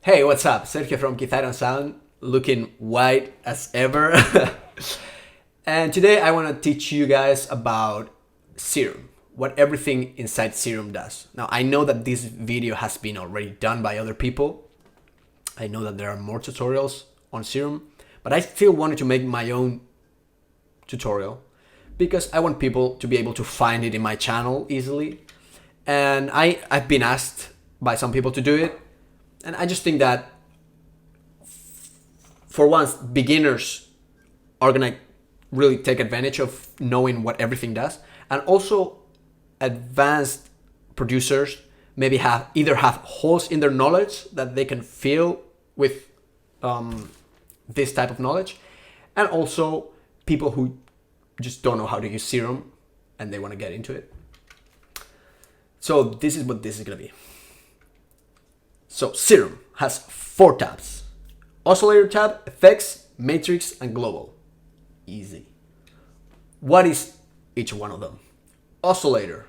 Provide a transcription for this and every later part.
Hey, what's up? Sergio from Untitled Sound, looking white as ever. And today I want to teach you guys about Serum, what everything inside Serum does. Now, I know that this video has been already done by other people. I know that there are more tutorials on Serum, but I still wanted to make my own tutorial because I want people to be able to find it in my channel easily. And I've been asked by some people to do it. And I just think that for once, beginners are gonna really take advantage of knowing what everything does. And also advanced producers maybe either have holes in their knowledge that they can fill with this type of knowledge. And also people who just don't know how to use Serum and they want to get into it. So this is what this is gonna be. So Serum has 4 tabs: oscillator tab, effects, matrix, and global. Easy. What is each one of them? Oscillator.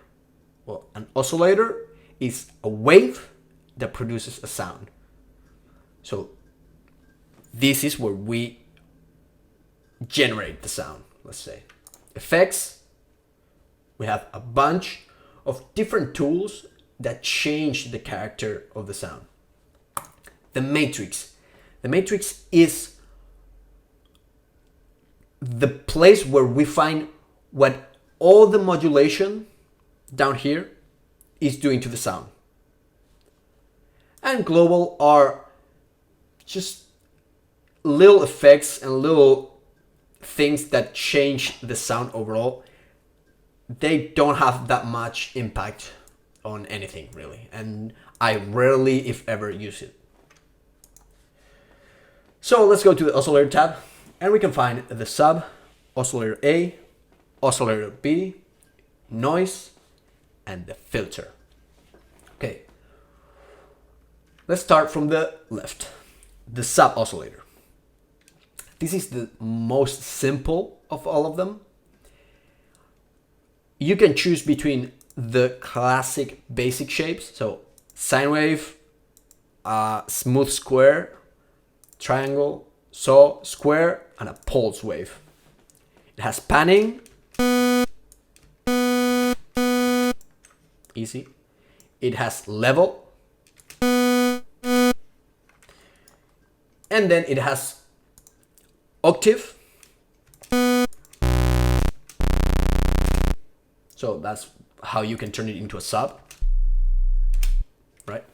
Well, an oscillator is a wave that produces a sound. So this is where we generate the sound, let's say. Effects, we have a bunch of different tools that change the character of the sound. The matrix. The matrix is the place where we find what all the modulation down here is doing to the sound. And global are just little effects and little things that change the sound overall. They don't have that much impact on anything really, and I rarely, if ever, use it. So let's go to the oscillator tab, and we can find the sub, oscillator A, oscillator B, noise, and the filter. Okay, let's start from the left. The sub oscillator. This is the most simple of all of them. You can choose between the classic basic shapes, so sine wave, smooth square, triangle, saw, square, and a pulse wave. It has panning, easy. It has level, and then it has octave. So that's how you can turn it into a sub, right?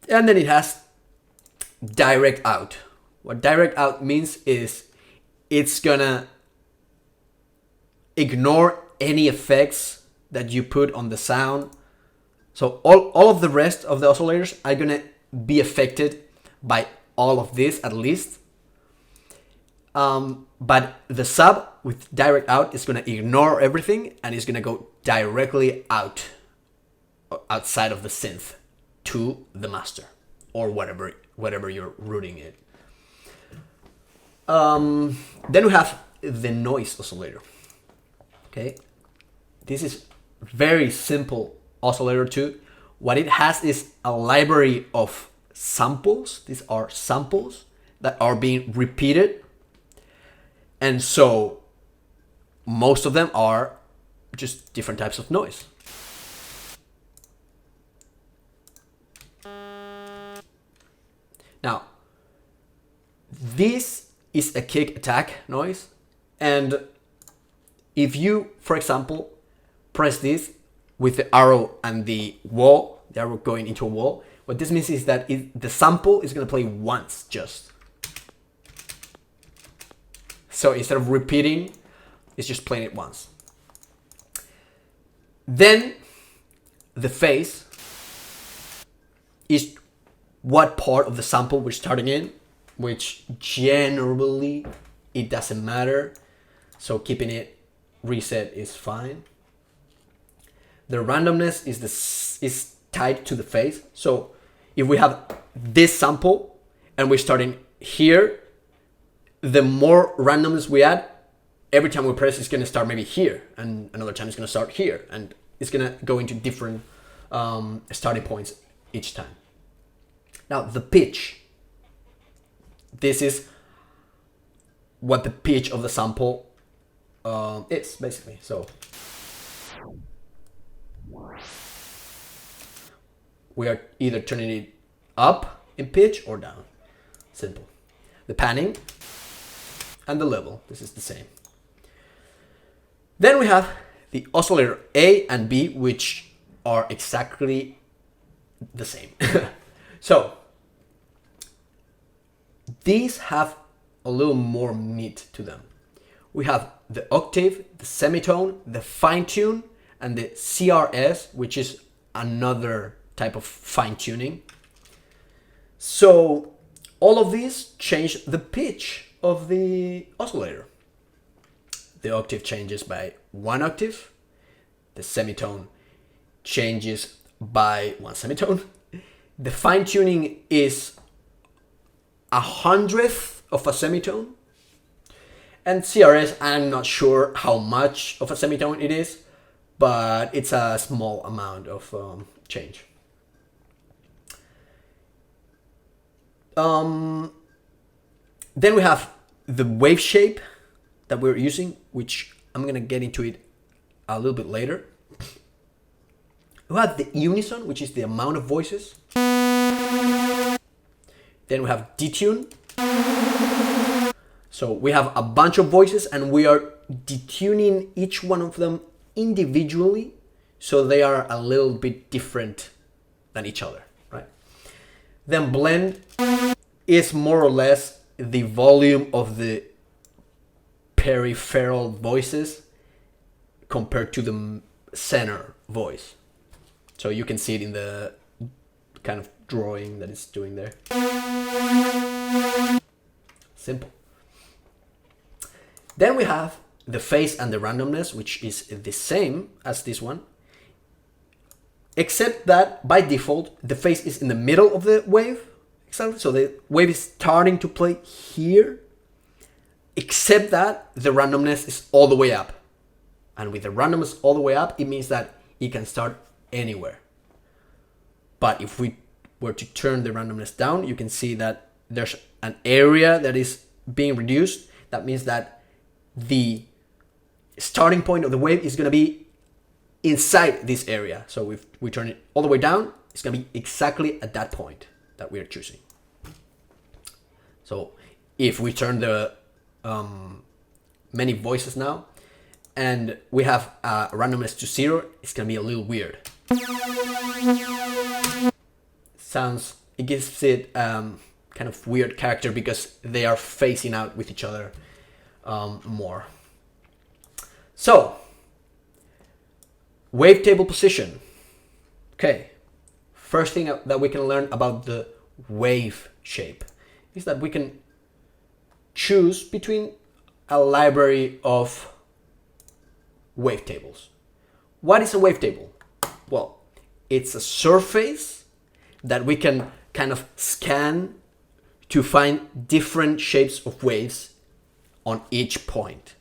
And then it has direct out. What direct out means is it's gonna ignore any effects that you put on the sound. So all of the rest of the oscillators are gonna be affected by all of this at least. But the sub with direct out is going to ignore everything and is going to go directly outside of the synth to the master or whatever you're routing it. Then we have the noise oscillator. Okay, this is very simple oscillator too. What it has is a library of samples. These are samples that are being repeated. And so most of them are just different types of noise. Now, this is a kick attack noise. And if you, for example, press this with the arrow and the wall, the arrow going into a wall, what this means is that the sample is going to play once just. So instead of repeating, it's just playing it once. Then the phase is what part of the sample we're starting in, which generally it doesn't matter. So keeping it reset is fine. The randomness is tied to the phase. So if we have this sample and we're starting here, the more randomness we add, every time we press, it's going to start maybe here, and another time it's going to start here, and it's going to go into different starting points each time. Now the pitch. This is what the pitch of the sample is, basically. So we are either turning it up in pitch or down. Simple. The panning and the level, this is the same. Then we have the oscillator A and B, which are exactly the same. So these have a little more meat to them. We have the octave, the semitone, the fine tune, and the CRS, which is another type of fine tuning. So all of these change the pitch of the oscillator. The octave changes by 1 octave. The semitone changes by 1 semitone. The fine tuning is 1/100th of a semitone. And CRS, I'm not sure how much of a semitone it is, but it's a small amount of change. Then we have the wave shape that we're using, which I'm gonna get into it a little bit later. We have the unison, which is the amount of voices. Then we have detune. So we have a bunch of voices and we are detuning each one of them individually, so they are a little bit different than each other, right? Then blend is more or less the volume of the peripheral voices compared to the center voice. So you can see it in the kind of drawing that it's doing there. Simple. Then we have the phase and the randomness, which is the same as this one, except that by default, the phase is in the middle of the wave. Exactly. So the wave is starting to play here, except that the randomness is all the way up. And with the randomness all the way up, it means that it can start anywhere. But if we were to turn the randomness down, you can see that there's an area that is being reduced. That means that the starting point of the wave is going to be inside this area. So if we turn it all the way down, it's going to be exactly at that point that we're choosing. So if we turn the many voices now and we have randomness to 0, it's going to be a little weird. It gives it kind of weird character because they are phasing out with each other more. So, wavetable position. Okay, first thing that we can learn about the wave shape is that we can choose between a library of wavetables. What is a wavetable? Well, it's a surface that we can kind of scan to find different shapes of waves on each point.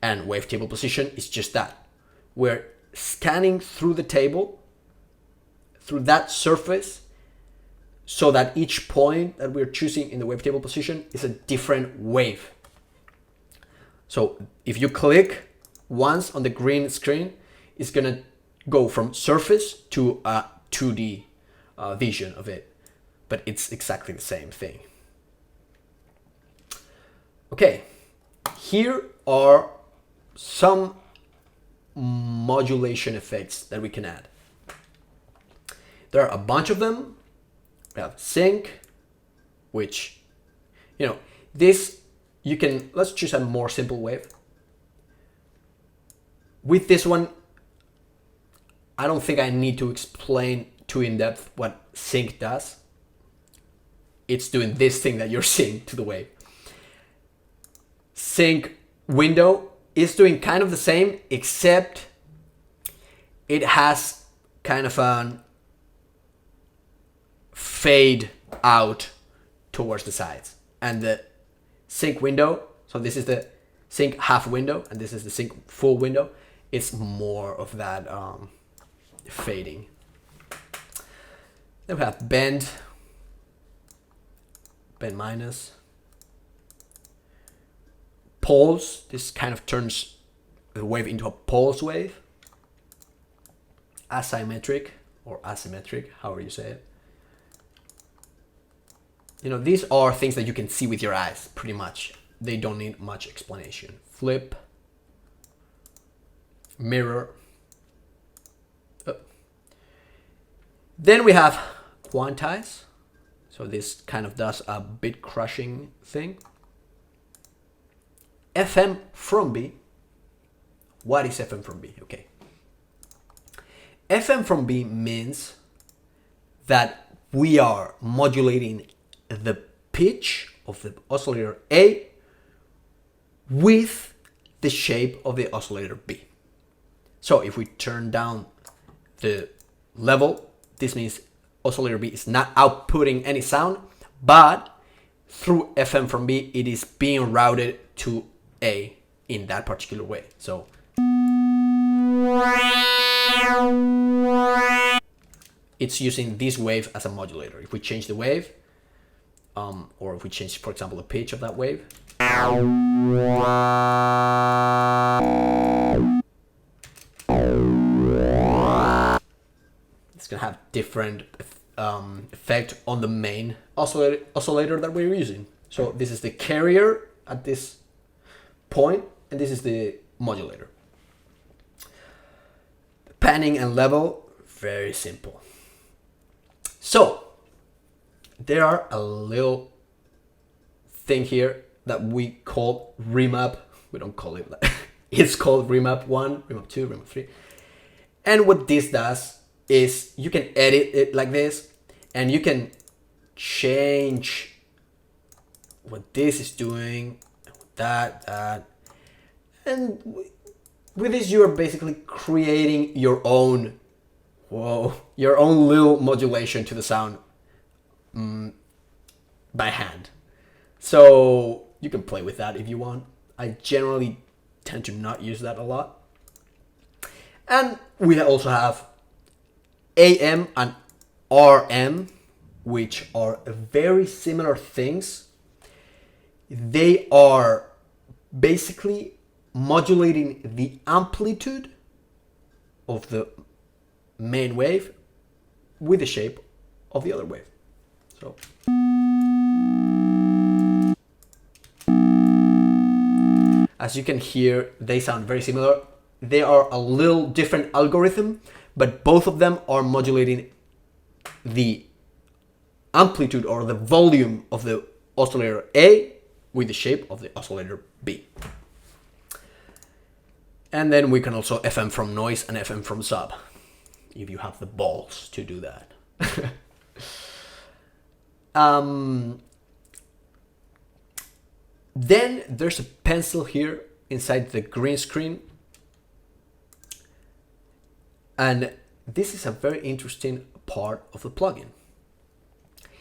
And wavetable position is just that. We're scanning through the table, through that surface, so that each point that we're choosing in the wavetable position is a different wave. So if you click once on the green screen, it's gonna go from surface to a 2D vision of it, but it's exactly the same thing. Okay, here are some modulation effects that we can add. There are a bunch of them. We have sync, which, this you can, let's choose a more simple wave. With this one, I don't think I need to explain too in depth what sync does. It's doing this thing that you're seeing to the wave. Sync window is doing kind of the same, except it has kind of a fade out towards the sides. And the sync window, so this is the sync half window and this is the sync full window, it's more of that fading. Then we have bend, bend minus. Pulse, this kind of turns the wave into a pulse wave. Asymmetric or asymmetric, however you say it. You know, these are things that you can see with your eyes, pretty much. They don't need much explanation. Flip, mirror. Oh. Then we have quantize. So this kind of does a bit crushing thing. FM from B. What is FM from B? Okay. FM from B means that we are modulating the pitch of the oscillator A with the shape of the oscillator B. So if we turn down the level, this means oscillator B is not outputting any sound, but through FM from B, it is being routed to A in that particular way. So it's using this wave as a modulator. If we change the wave, or if we change, for example, the pitch of that wave, it's gonna have different effect on the main oscillator that we're using. So this is the carrier at this point, and this is the modulator. Panning and level, very simple. So there are a little thing here that we call remap. We don't call it like it's called remap 1, remap 2, remap 3. And what this does is you can edit it like this, and you can change what this is doing, that, and with this you are basically creating your own, your own little modulation to the sound by hand. So you can play with that if you want. I generally tend to not use that a lot. And we also have AM and RM, which are very similar things. They are basically modulating the amplitude of the main wave with the shape of the other wave. So as you can hear, they sound very similar. They are a little different algorithm, but both of them are modulating the amplitude or the volume of the oscillator A with the shape of the oscillator B. And then we can also FM from noise and FM from sub, if you have the balls to do that. Then there's a pencil here inside the green screen. And this is a very interesting part of the plugin.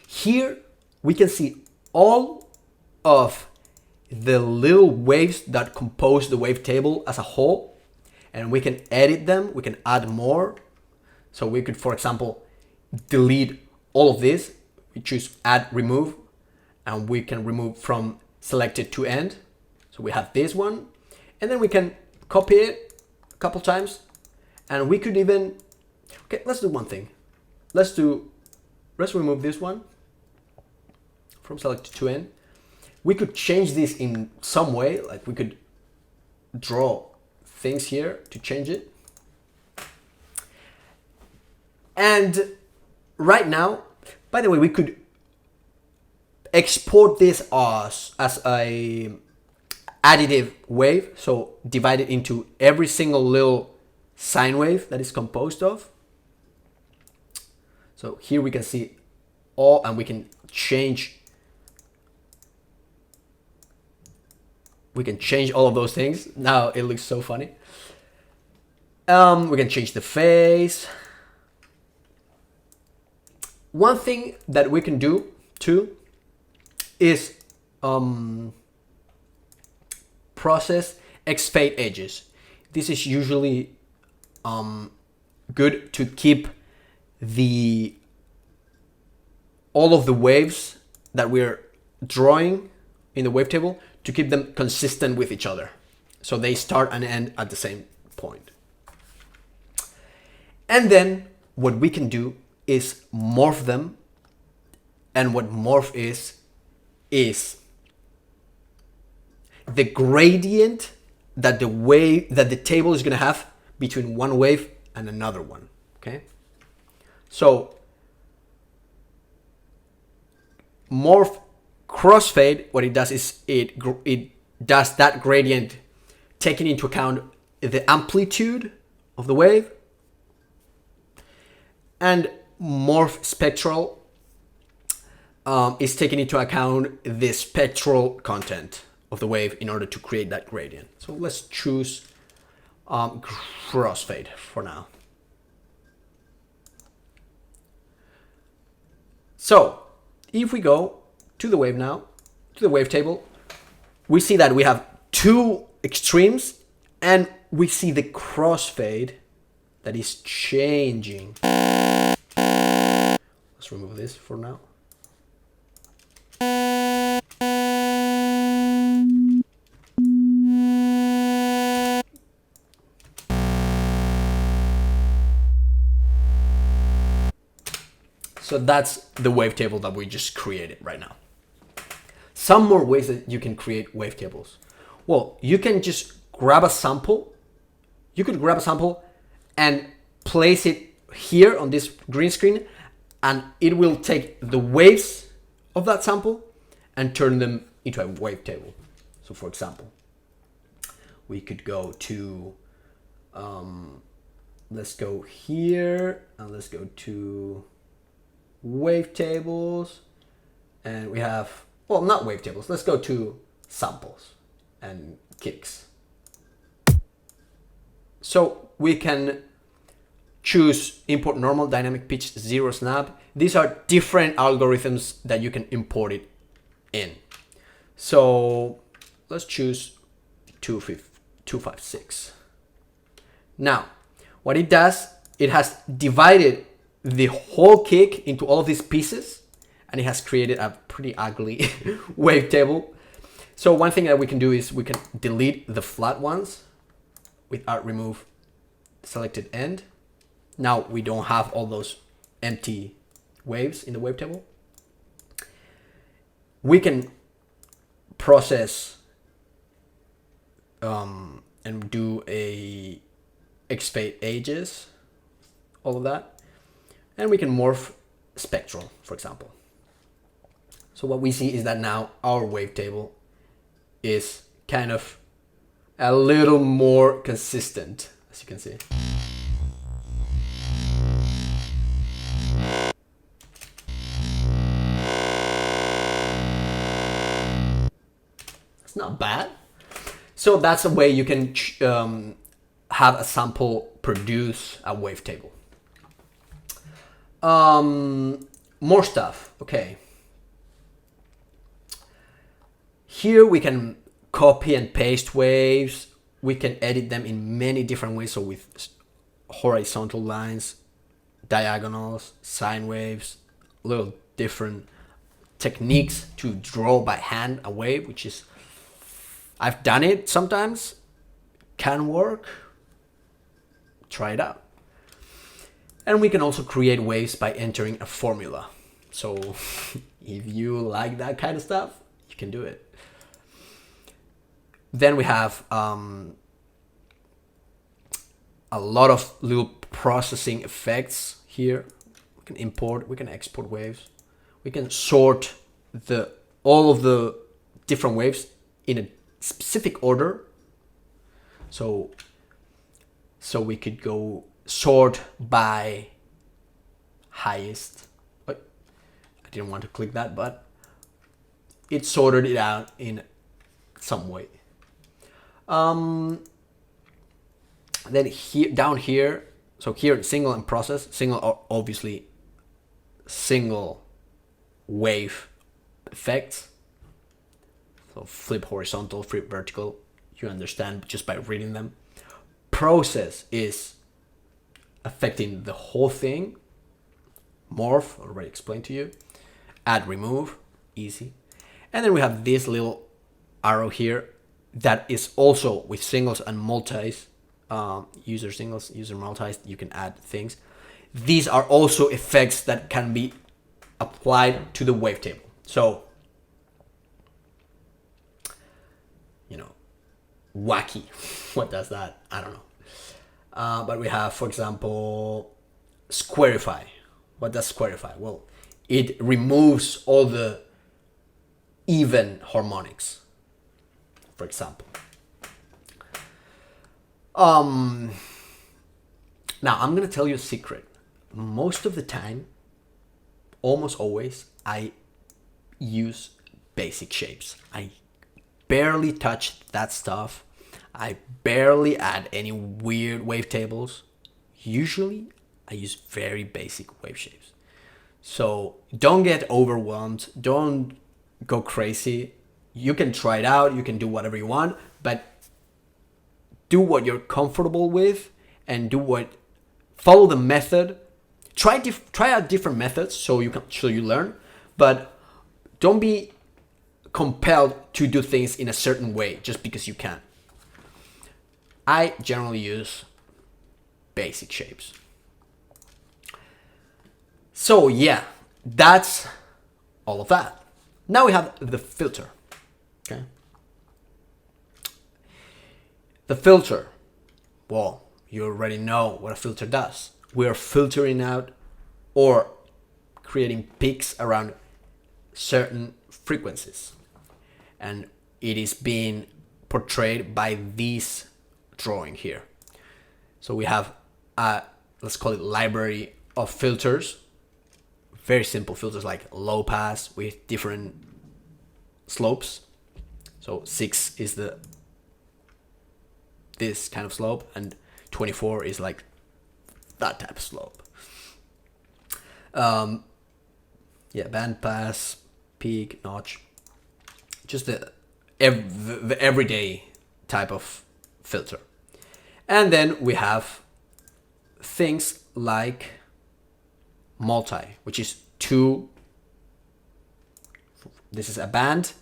Here we can see all of the little waves that compose the wavetable as a whole, and we can edit them, we can add more. So we could, for example, delete all of this. We choose add remove, and we can remove from selected to end. So we have this one, and then we can copy it a couple times, and we could even, okay, let's do one thing. Let's remove this one from selected to end. We could change this in some way, like we could draw things here to change it. And right now, by the way, we could export this as a additive wave. So divide it into every single little sine wave that is composed of. So here we can see all, and we can change all of those things. Now it looks so funny. We can change the phase. One thing that we can do too is process X-fade edges. This is usually good to keep all of the waves that we're drawing in the wavetable to keep them consistent with each other. So they start and end at the same point. And then what we can do is morph them. And what morph is the gradient that the table is going to have between one wave and another one. Okay. So morph crossfade, what it does is it does that gradient taking into account the amplitude of the wave, and morph spectral is taking into account the spectral content of the wave in order to create that gradient. So let's choose crossfade for now. So if we go to the wave now, to the wavetable, we see that we have two extremes and we see the crossfade that is changing. Let's remove this for now. So that's the wavetable that we just created right now. Some more ways that you can create wavetables. Well, you can just grab a sample. You could grab a sample and place it here on this green screen, and it will take the waves of that sample and turn them into a wavetable. So for example, we could go to, let's go here and let's go to wavetables, and we have, well, not wavetables, let's go to samples and kicks. So we can choose import normal, dynamic pitch, zero snap. These are different algorithms that you can import it in. So let's choose 256. Now, what it does, it has divided the whole kick into all of these pieces, and it has created a pretty ugly wavetable. So one thing that we can do is we can delete the flat ones without remove selected end. Now we don't have all those empty waves in the wavetable. We can process and do a Xfade edges, all of that. And we can morph spectral, for example. So what we see is that now our wavetable is kind of a little more consistent, as you can see. It's not bad. So that's a way you can have a sample produce a wavetable. More stuff. Okay. Here we can copy and paste waves. We can edit them in many different ways. So with horizontal lines, diagonals, sine waves, little different techniques to draw by hand a wave, which is, I've done it sometimes, can work. Try it out. And we can also create waves by entering a formula. So if you like that kind of stuff, you can do it. Then we have a lot of little processing effects here. We can import, we can export waves. We can sort all of the different waves in a specific order. So we could go sort by highest. I didn't want to click that, but it sorted it out in some way. Then here, down here, so here single and process. Single are obviously single wave effects. So flip horizontal, flip vertical. You understand just by reading them. Process is affecting the whole thing. Morph, already explained to you. Add, remove, easy. And then we have this little arrow here that is also with singles and multis, user singles, user multis, you can add things. These are also effects that can be applied to the wavetable. So, you know, wacky, what does that? I don't know. But we have, for example, squarify. What does squarify? Well, it removes all the even harmonics, for example. Now I'm gonna tell you a secret. Most of the time, almost always, I use basic shapes. I barely touch that stuff. I barely add any weird wavetables. Usually, I use very basic wave shapes. So don't get overwhelmed. Don't go crazy. You can try it out. You can do whatever you want, but do what you're comfortable with and follow the method. Try out different methods so you learn, but don't be compelled to do things in a certain way just because you can. I generally use basic shapes. So yeah, that's all of that. Now we have the filter. Okay. The filter. Well, you already know what a filter does. We are filtering out or creating peaks around certain frequencies. And it is being portrayed by this drawing here. So we have a, let's call it library of filters. Very simple filters like low pass with different slopes. So 6 is this kind of slope, and 24 is like that type of slope. Yeah, band pass, peak, notch, just the everyday type of filter. And then we have things like multi, which is 2. This is a band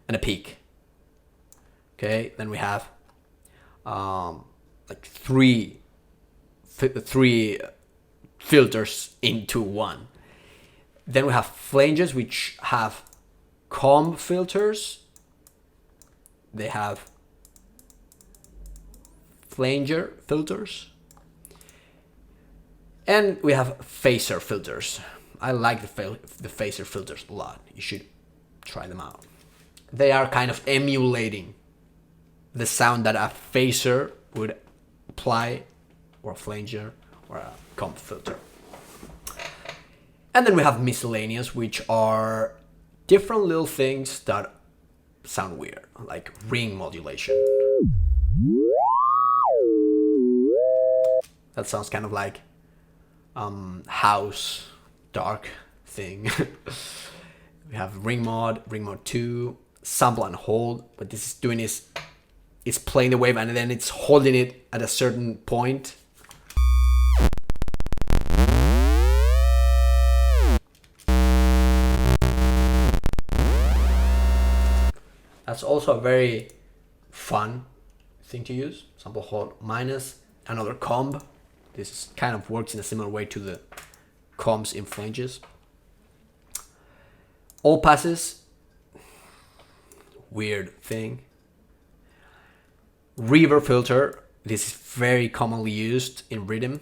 and a peak. Okay, then we have like three filters into one. Then we have flanges, which have comb filters. They have flanger filters. And we have phaser filters. I like the phaser filters a lot. You should try them out. They are kind of emulating the sound that a phaser would apply, or a flanger, or a comb filter. And then we have miscellaneous, which are different little things that sound weird, like ring modulation. That sounds kind of like house dark thing. We have ring mod 2, sample and hold. What this is doing is it's playing the wave and then it's holding it at a certain point. That's also a very fun thing to use. Sample hold minus another comb. This kind of works in a similar way to the combs in flanges. All passes, weird thing. Reverb filter, this is very commonly used in rhythm.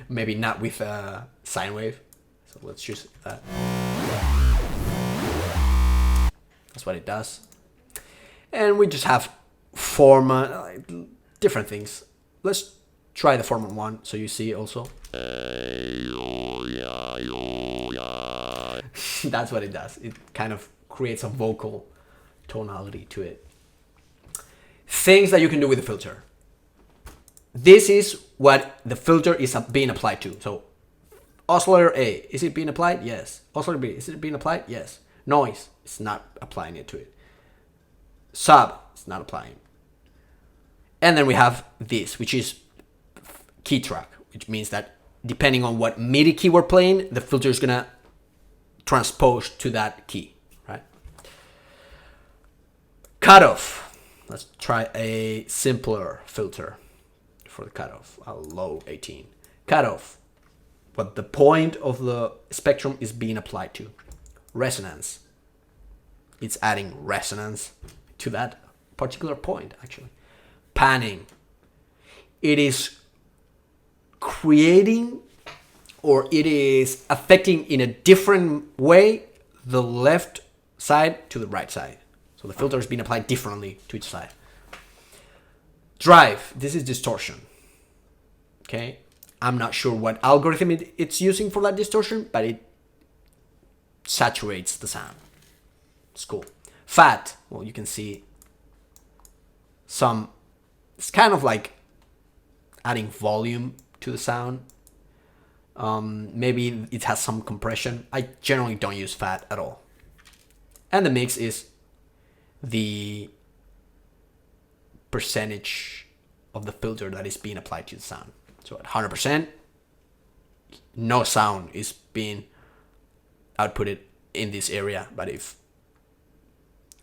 Maybe not with a sine wave, so let's choose that. That's what it does. And we just have format, different things. Let's try the format one so you see also. That's what it does. It kind of creates a vocal tonality to it. Things that you can do with the filter. This is what the filter is being applied to. So oscillator A, is it being applied? Yes. Oscillator B, is it being applied? Yes. Noise, it's not applying it to it. Sub, it's not applying. And then we have this, which is key track, which means that depending on what MIDI key we're playing, the filter is gonna transpose to that key, right? Cutoff. Let's try a simpler filter for the cutoff, a low 18. Cutoff, what the point of the spectrum is being applied to. Resonance, it's adding resonance to that particular point, actually. Panning, it is creating, or it is affecting in a different way the left side to the right side. So the filter is being applied differently to each side. Drive, this is distortion. Okay, I'm not sure what algorithm it's using for that distortion, but it saturates the sound. It's cool. Fat, well, you can see it's kind of like adding volume to the sound. Maybe it has some compression. I generally don't use fat at all. And the mix is the percentage of the filter that is being applied to the sound. So at 100%, no sound is being outputted in this area. But if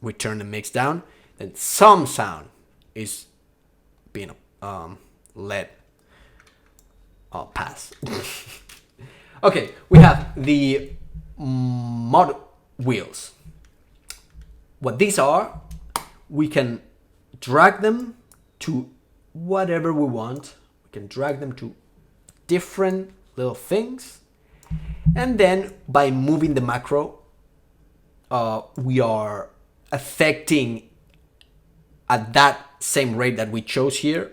we turn the mix down, then some sound is being let pass. Okay, we have the mod wheels. What these are, we can drag them to whatever we want. We can drag them to different little things. And then by moving the macro, we are affecting at that same rate that we chose here.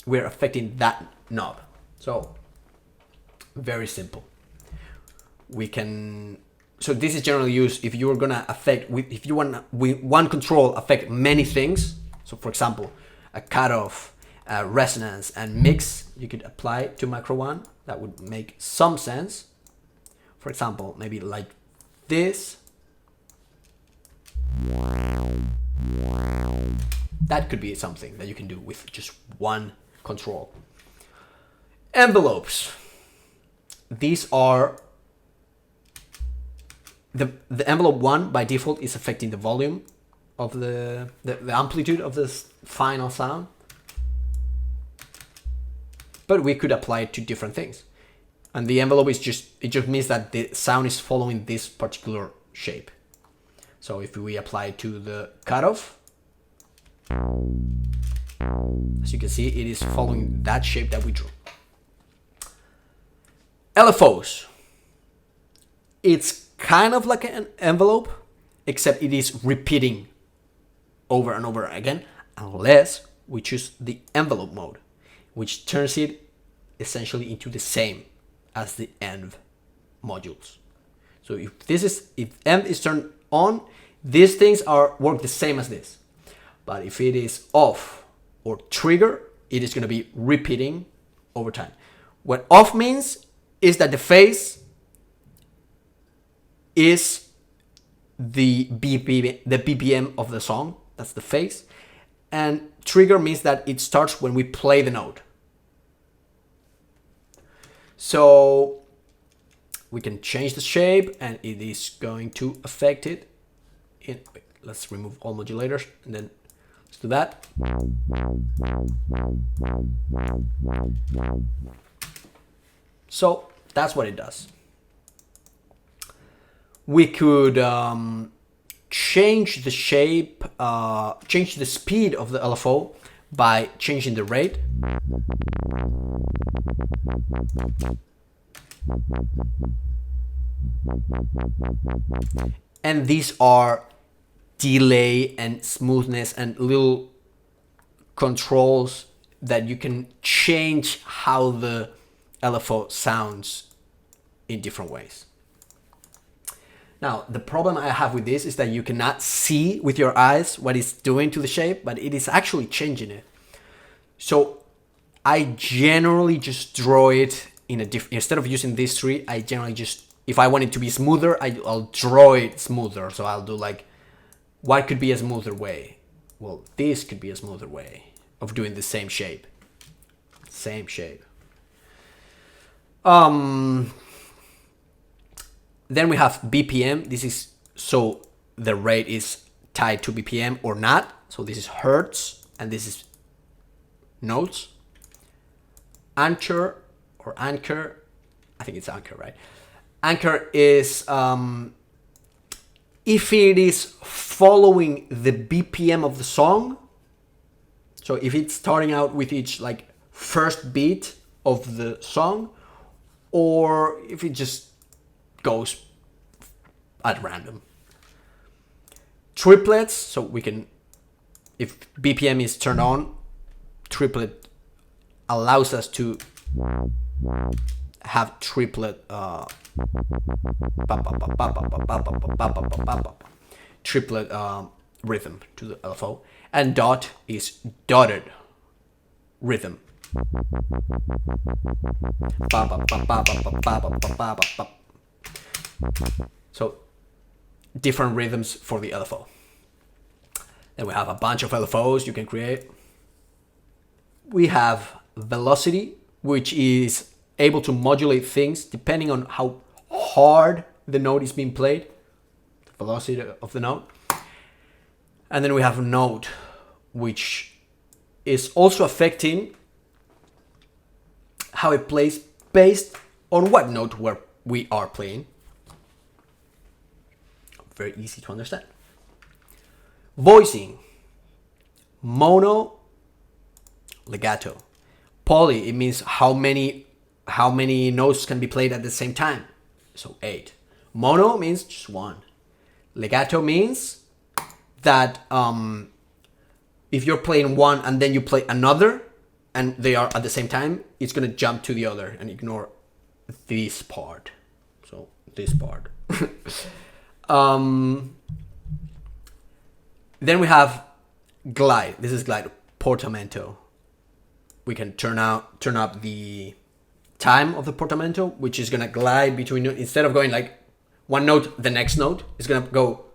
We're affecting that knob. So very simple. So this is generally used if you're gonna affect, if you want one control affect many things. So for example, a cutoff, resonance, and mix, you could apply to macro one. That would make some sense. For example, maybe like this. That could be something that you can do with just one control. Envelopes. These are the envelope one by default is affecting the volume of the amplitude of this final sound. But we could apply it to different things. And the envelope is just means that the sound is following this particular shape. So if we apply it to the cutoff, as you can see, it is following that shape that we drew. LFOs. It's kind of like an envelope, except it is repeating over and over again, unless we choose the envelope mode, which turns it essentially into the same as the env modules. So if env is turned on, these things work the same as this. But if it is off or trigger, it is going to be repeating over time. What off means is that the phase is the BPM of the song. That's the phase. And trigger means that it starts when we play the note. So we can change the shape and it is going to affect it. Let's remove all modulators and then let's do that. So that's what it does. We could change the shape, change the speed of the LFO by changing the rate. And these are delay and smoothness and little controls that you can change how the LFO sounds in different ways. Now, the problem I have with this is that you cannot see with your eyes what it's doing to the shape, but it is actually changing it. So I generally just draw it in a different, instead of using these three, I generally just, if I want it to be smoother, I'll draw it smoother. So I'll do like, what could be a smoother way? Well, this could be a smoother way of doing the same shape. Same shape. Then we have BPM. This is so the rate is tied to BPM or not. So this is hertz and this is notes. Anchor or anchor, I think it's anchor, right? Anchor is if it is following the BPM of the song. So if it's starting out with each like first beat of the song, or if it just goes at random. Triplets, so we can, if BPM is turned on, triplet allows us to have triplet triplet rhythm to the LFO, and dot is dotted rhythm. So different rhythms for the LFO. Then we have a bunch of LFOs you can create. We have velocity, which is able to modulate things depending on how hard the note is being played, the velocity of the note. And then we have note, which is also affecting how it plays based on what note we are playing. Very easy to understand. Voicing, mono, legato. Poly, it means how many notes can be played at the same time. So 8. Mono means just one. Legato means that if you're playing one and then you play another and they are at the same time, it's gonna jump to the other and ignore this part. So this part. Then we have glide. This is glide, portamento. We can turn up the time of the portamento, which is gonna glide between, instead of going like one note, the next note, it's gonna go.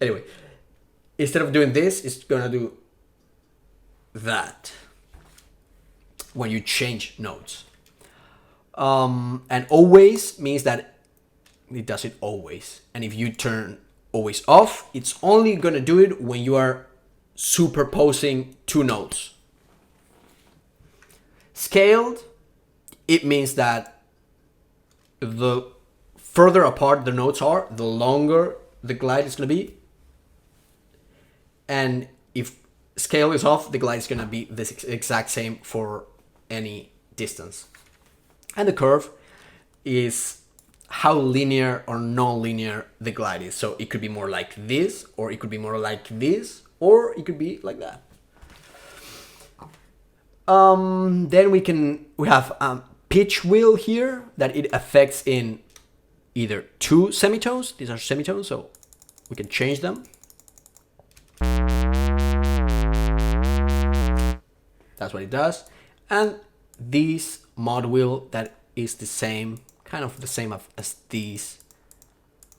Anyway, instead of doing this, it's gonna do that when you change notes. And always means that it does it always. And if you turn always off, it's only gonna do it when you are superposing two notes. Scaled, it means that the further apart the notes are, the longer the glide is gonna be. And if scale is off, the glide is gonna be the exact same for any distance. And the curve is how linear or non-linear the glide is. So it could be more like this, or it could be more like this, or it could be like that. Then we have pitch wheel here that it affects in either two semitones. These are semitones, so we can change them. That's what it does. And this mod wheel that is the same, kind of the same as these.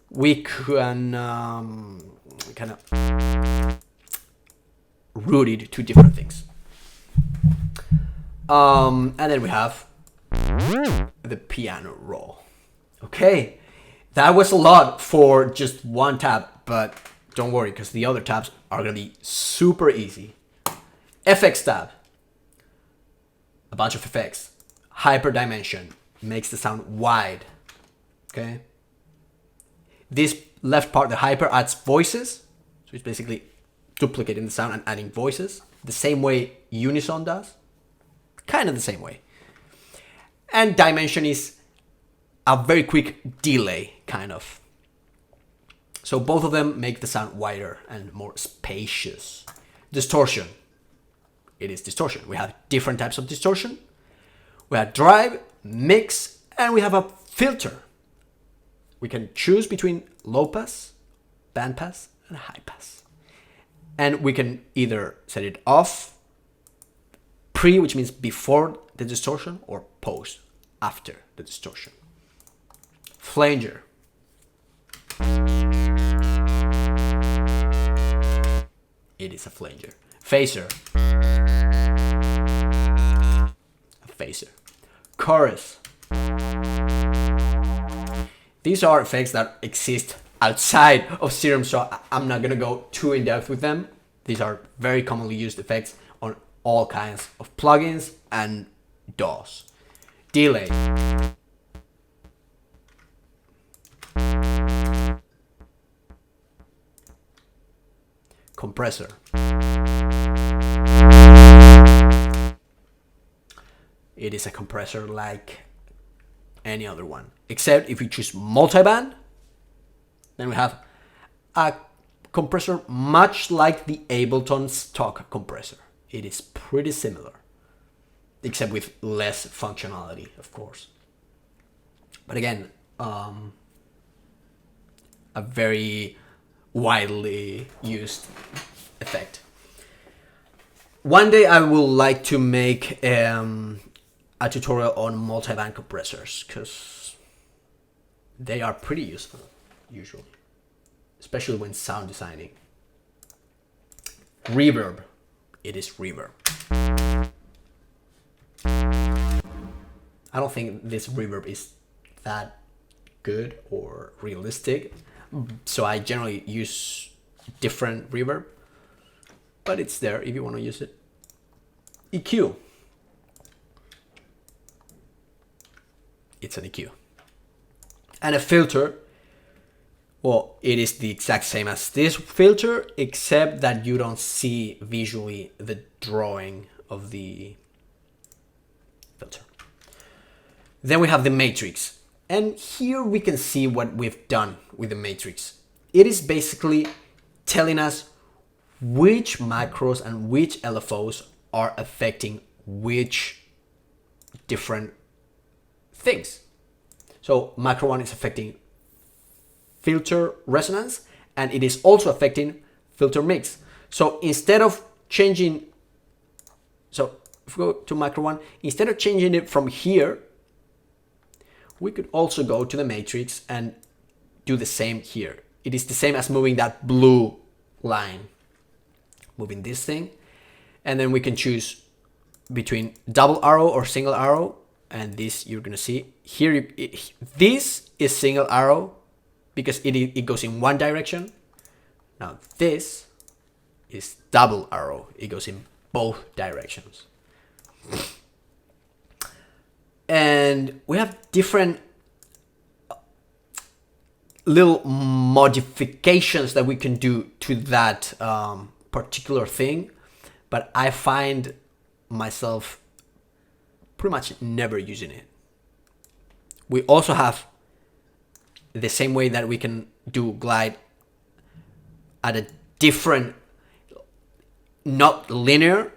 We can kind of route it to different things. And then we have the piano roll. Okay, that was a lot for just one tab, but don't worry, because the other tabs are gonna be super easy. FX tab, a bunch of effects. Hyperdimension makes the sound wide. Okay, this left part, the hyper, adds voices, so it's basically duplicating the sound and adding voices the same way unison does, kind of the same way. And dimension is a very quick delay, kind of. So both of them make the sound wider and more spacious. Distortion, it is distortion. We have different types of distortion. We have drive, mix, and we have a filter. We can choose between low pass, band pass, and high pass. And we can either set it off, pre, which means before the distortion, or post, after the distortion. Flanger. It is a flanger. Phaser. A phaser. chorus. These are effects that exist outside of Serum, so I'm not gonna go too in depth with them. These are very commonly used effects on all kinds of plugins and DAWs. Delay. Compressor. It is a compressor like any other one, except if we choose multiband, then we have a compressor much like the Ableton stock compressor. It is pretty similar, except with less functionality, of course. But again, a very widely used effect. One day I would like to make a tutorial on multiband compressors, because they are pretty useful usually, especially when sound designing. Reverb. It is reverb. I don't think this reverb is that good or realistic, so I generally use different reverb, but it's there if you want to use it. EQ. It's an EQ. And a filter, well, it is the exact same as this filter, except that you don't see visually the drawing of the filter. Then we have the matrix. And here we can see what we've done with the matrix. It is basically telling us which macros and which LFOs are affecting which different things. So macro 1 is affecting filter resonance, and it is also affecting filter mix. So instead of changing, so if we go to macro 1, instead of changing it from here, we could also go to the matrix and do the same here. It is the same as moving that blue line, moving this thing, and then we can choose between double arrow or single arrow, and this you're gonna see here. This is single arrow because it goes in one direction. Now this is double arrow. It goes in both directions. And we have different little modifications that we can do to that particular thing, but I find myself pretty much never using it. We also have the same way that we can do glide at a different, not linear.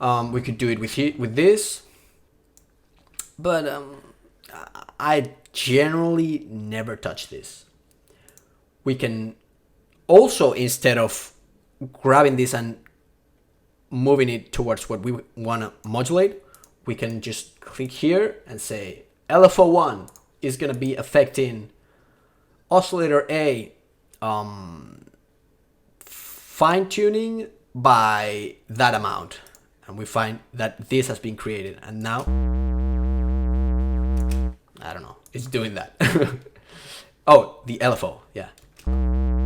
We could do it with this, but I generally never touch this. We can also, instead of grabbing this and moving it towards what we want to modulate, we can just click here and say LFO1 is going to be affecting oscillator A fine tuning by that amount, and we find that this has been created, and now I don't know, it's doing that. Oh, the LFO, yeah,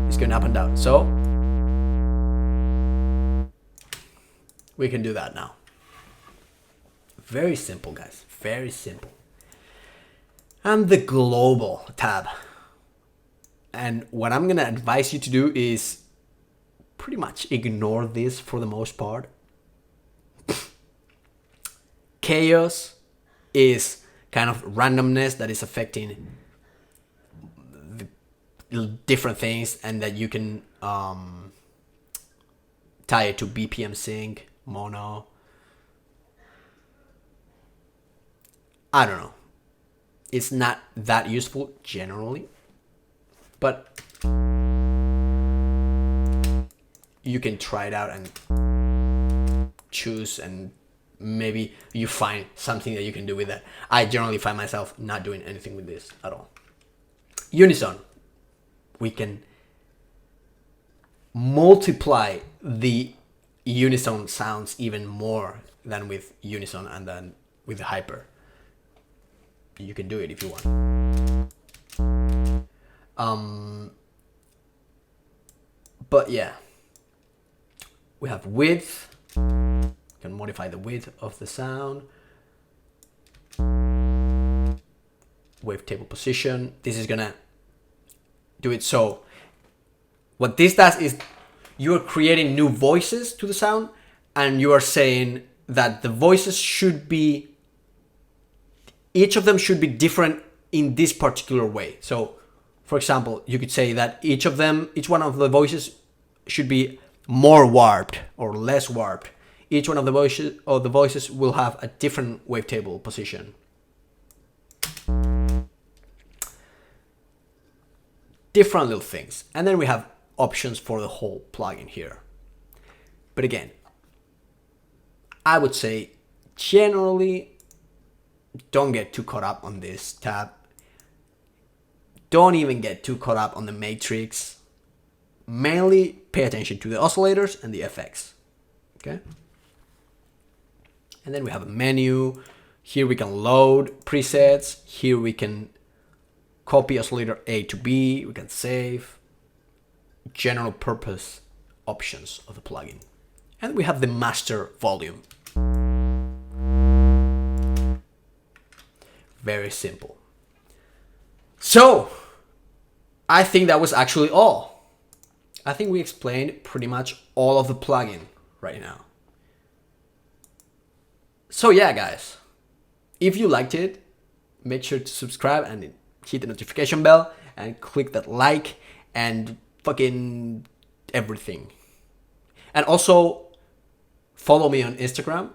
it's going up and down, so we can do that now. Very simple, guys, very simple. And the global tab, and what I'm gonna advise you to do is pretty much ignore this for the most part. Chaos is kind of randomness that is affecting the different things, and that you can tie it to BPM sync, mono. I don't know. It's not that useful generally, but you can try it out and choose, and maybe you find something that you can do with that. I generally find myself not doing anything with this at all. Unison. We can multiply the unison sounds even more than with unison and then with the hyper. you can do it if you want. But yeah, we have width. You can modify the width of the sound. Wavetable position. This is gonna do it. So what this does is you're creating new voices to the sound, and you are saying that the voices should be, each of them should be different in this particular way. So for example, you could say that each one of the voices should be more warped or less warped. Each one of the voices will have a different wavetable position. Different little things. And then we have options for the whole plugin here. But again, I would say generally don't get too caught up on this tab. Don't even get too caught up on the matrix. Mainly pay attention to the oscillators and the effects. Okay? And then we have a menu. Here we can load presets. Here we can copy oscillator A to B. We can save. General purpose options of the plugin. And we have the master volume. Very simple. So, I think that was actually all. I think we explained pretty much all of the plugin right now. So yeah, guys, if you liked it, make sure to subscribe and hit the notification bell and click that like and fucking everything. And also follow me on Instagram,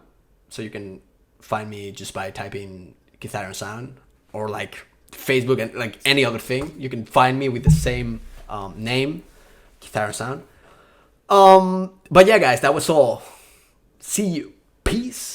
so you can find me just by typing Guitar and Sound, or like Facebook and like any other thing. You can find me with the same name, Guitar and Sound. But yeah, guys, that was all. See you. Peace.